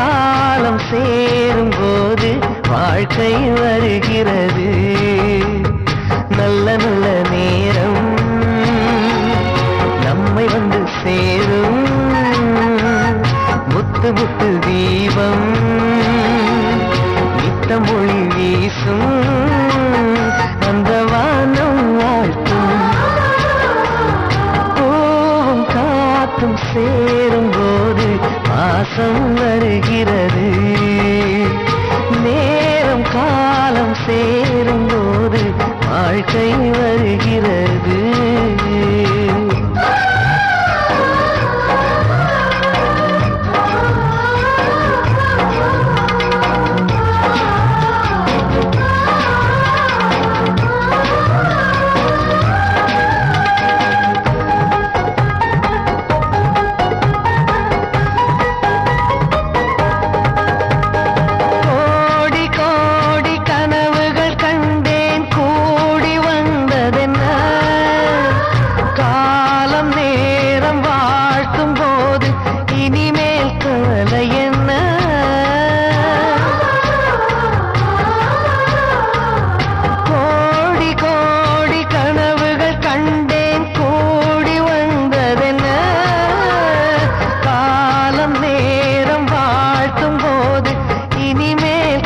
காலம் சேரும் போது வாழ்க்கை வருகிறது. நல்ல நல்ல நேரம் நம்மை வந்து சேரும். முத்து முத்து தீபம் நித்தம் ஒளி வீசும். அந்த வானம் வாழ்த்தும். பூவும் காத்தும் சேரும் போது பாசம் வருகிறது. நேரம் காலம் சேரும் போது வாழ்க்கை வருகிறது.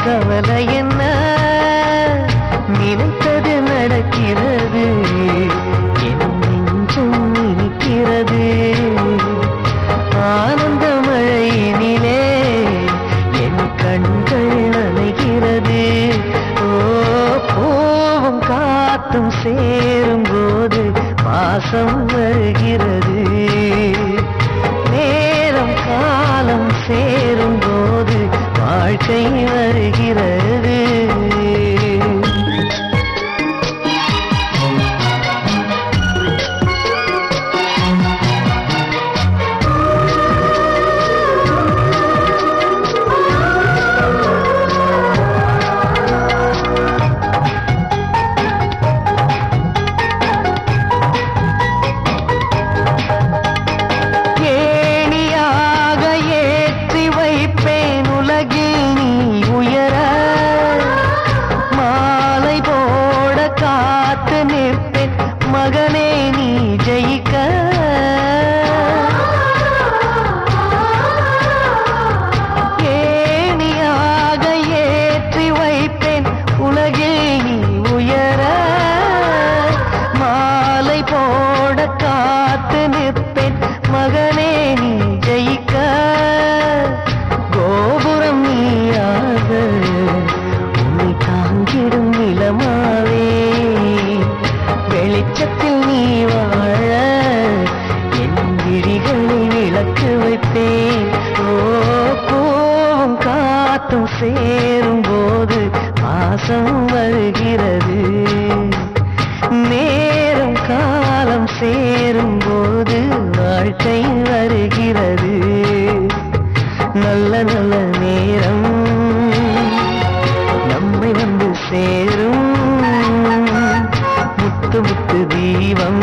கவலை என்ன? நினைத்தது நடக்கிறது. என் நெஞ்சம் இனிக்கிறது. ஆனந்த மழையினிலே என் கண்கள் நனைகிறது. ஓ, பூவும் காத்தும் சேரும் போது பாசம் வருகிறது. நேரம் காலம் சேரும் போது வாழ்க்கை வருகிறது. மகனே நீ ஜெயிக்க. ஏணியாக ஏற்றி வைப்பேன் உலகில் நீ உயர. மாலை போட காத்து நிற்பேன் மகனே நீ ஜெயிக்க. கோபுரம் நீயாக உன்னை தாங்கிடும் நிலமாவே. வெளிச்சத்தில் நீ வாழ என் விழிகளை விளக்கு வைப்பேன். ஓ, பூவும் காத்தும் சேரும் போது பாசம் வருகிறது. நேரம் காலம் சேரும் போது வாழ்க்கை வருகிறது. நல்ல நல்ல நேரம் நம்மை வந்து சேரும். முத்து முத்து தீபம்